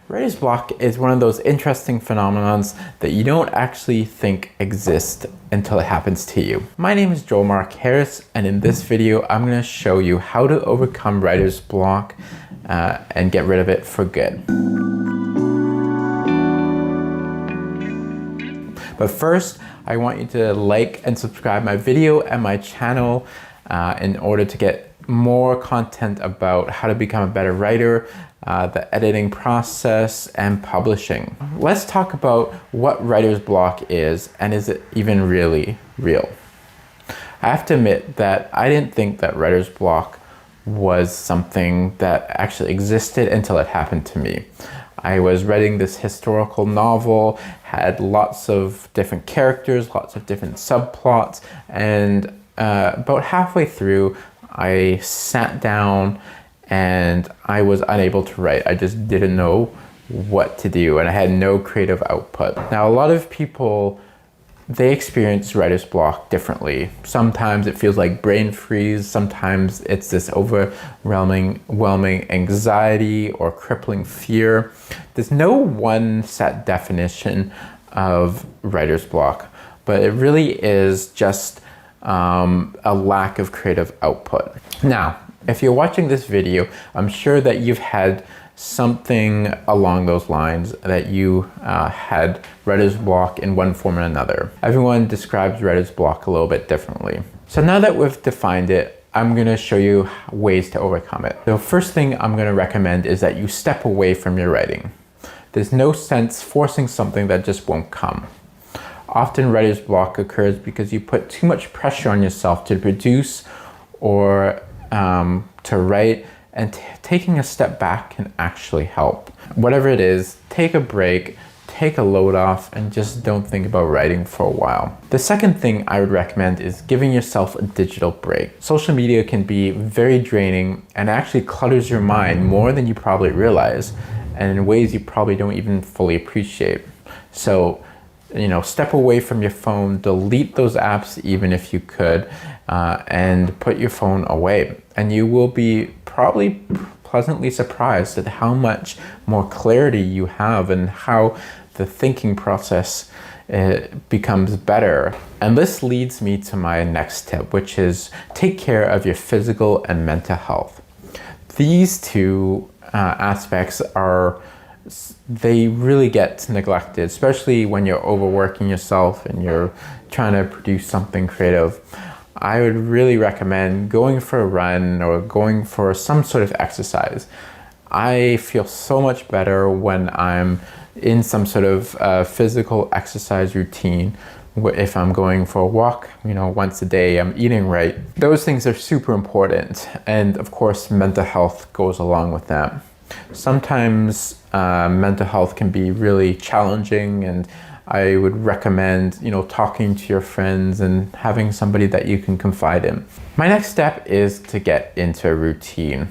Writer's block is one of those interesting phenomenons that you don't actually think exist until it happens to you. My name is Joel Mark Harris, and in this video, I'm going to show you how to overcome writer's block and get rid of it for good. But first, I want you to like and subscribe my video and my channel in order to get more content about how to become a better writer, the editing process, and publishing. Let's talk about what writer's block is, and is it even really real? I have to admit that I didn't think that writer's block was something that actually existed until it happened to me. I was reading this historical novel, had lots of different characters, lots of different subplots, and about halfway through, I sat down and I was unable to write. I just didn't know what to do, and I had no creative output. Now, a lot of people, they experience writer's block differently. Sometimes it feels like brain freeze. Sometimes it's this overwhelming anxiety or crippling fear. There's no one set definition of writer's block, but it really is just a lack of creative output. Now, if you're watching this video, I'm sure that you've had something along those lines, that you had writer's block in one form or another. Everyone describes writer's block a little bit differently. So now that we've defined it, I'm going to show you ways to overcome it. The first thing I'm going to recommend is that you step away from your writing. There's no sense forcing something that just won't come. Often writer's block occurs because you put too much pressure on yourself to produce or to write, and taking a step back can actually help. Whatever it is, take a break, take a load off, and just don't think about writing for a while. The second thing I would recommend is giving yourself a digital break. Social media can be very draining and actually clutters your mind more than you probably realize, and in ways you probably don't even fully appreciate. So, step away from your phone, delete those apps even if you could, and put your phone away. And you will be probably pleasantly surprised at how much more clarity you have and how the thinking process becomes better. And this leads me to my next tip, which is take care of your physical and mental health. These two aspects they really get neglected, especially when you're overworking yourself and you're trying to produce something creative. I would really recommend going for a run or going for some sort of exercise. I feel so much better when I'm in some sort of physical exercise routine. If I'm going for a walk, once a day, I'm eating right. Those things are super important. And of course, mental health goes along with that. Sometimes mental health can be really challenging, and I would recommend, talking to your friends and having somebody that you can confide in. My next step is to get into a routine.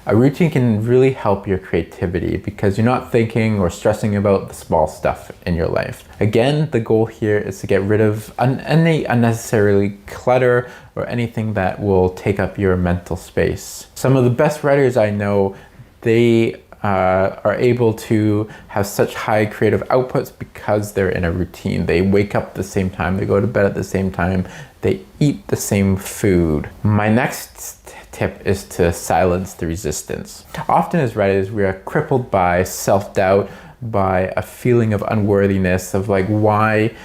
A routine can really help your creativity because you're not thinking or stressing about the small stuff in your life. Again, the goal here is to get rid of any unnecessarily clutter or anything that will take up your mental space. Some of the best writers I know, they are able to have such high creative outputs because they're in a routine. They wake up at the same time, they go to bed at the same time, they eat the same food. My next tip is to silence the resistance. Often as writers, we are crippled by self-doubt, by a feeling of unworthiness, of like, why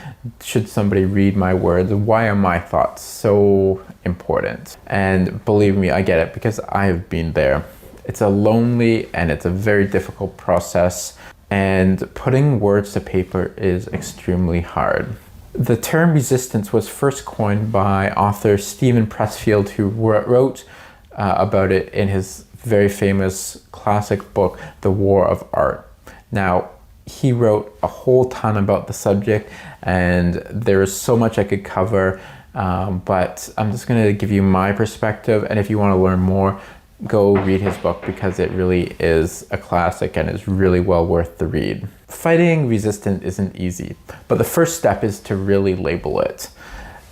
should somebody read my words? Why are my thoughts so important? And believe me, I get it because I have been there. It's a lonely and it's a very difficult process, and putting words to paper is extremely hard. The term resistance was first coined by author Steven Pressfield, who wrote about it in his very famous classic book, The War of Art. Now, he wrote a whole ton about the subject, and there is so much I could cover, but I'm just going to give you my perspective, and if you want to learn more, go read his book because it really is a classic and is really well worth the read. Fighting resistance isn't easy, but the first step is to really label it.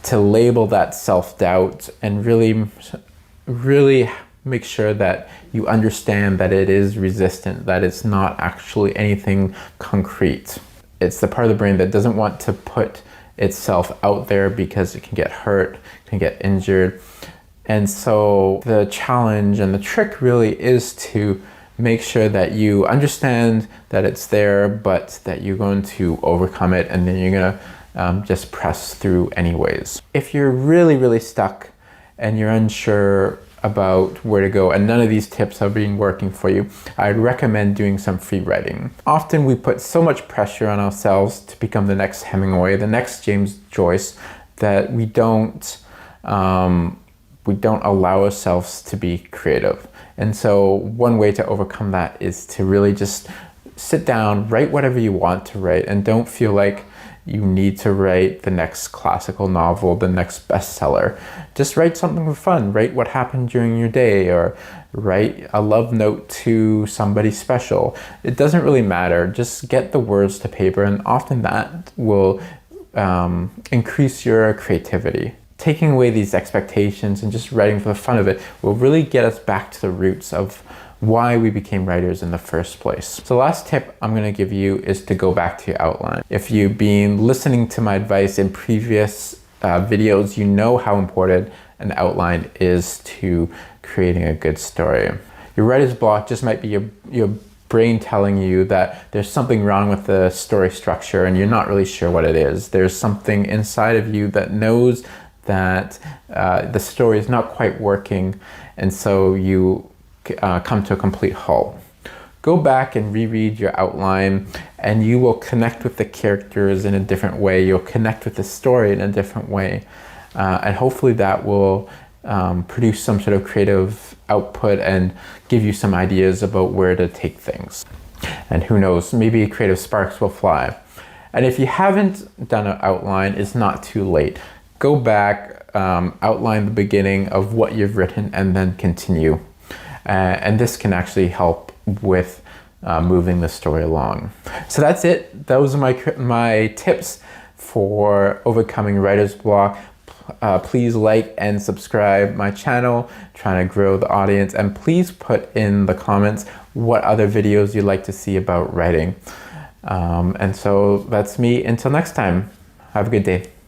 To label that self-doubt and really make sure that you understand that it is resistant, that it's not actually anything concrete. It's the part of the brain that doesn't want to put itself out there because it can get hurt, can get injured. And so the challenge and the trick really is to make sure that you understand that it's there, but that you're going to overcome it, and then you're gonna just press through anyways. If you're really, really stuck and you're unsure about where to go and none of these tips have been working for you, I'd recommend doing some free writing. Often we put so much pressure on ourselves to become the next Hemingway, the next James Joyce, that we don't allow ourselves to be creative. And so one way to overcome that is to really just sit down, write whatever you want to write, and don't feel like you need to write the next classical novel, the next bestseller. Just write something for fun. Write what happened during your day, or write a love note to somebody special. It doesn't really matter. Just get the words to paper, and often that will increase your creativity. Taking away these expectations and just writing for the fun of it will really get us back to the roots of why we became writers in the first place. So the last tip I'm going to give you is to go back to your outline. If you've been listening to my advice in previous videos, you know how important an outline is to creating a good story. Your writer's block just might be your brain telling you that there's something wrong with the story structure and you're not really sure what it is. There's something inside of you that knows that the story is not quite working, and so you come to a complete halt. Go back and reread your outline, and you will connect with the characters in a different way. You'll connect with the story in a different way, and hopefully that will produce some sort of creative output and give you some ideas about where to take things. And who knows, maybe creative sparks will fly. And if you haven't done an outline, it's not too late. Go back, outline the beginning of what you've written, and then continue. And this can actually help with moving the story along. So that's it. Those are my tips for overcoming writer's block. Please like and subscribe my channel, trying to grow the audience, and please put in the comments what other videos you'd like to see about writing. And so that's me. Until next time, have a good day.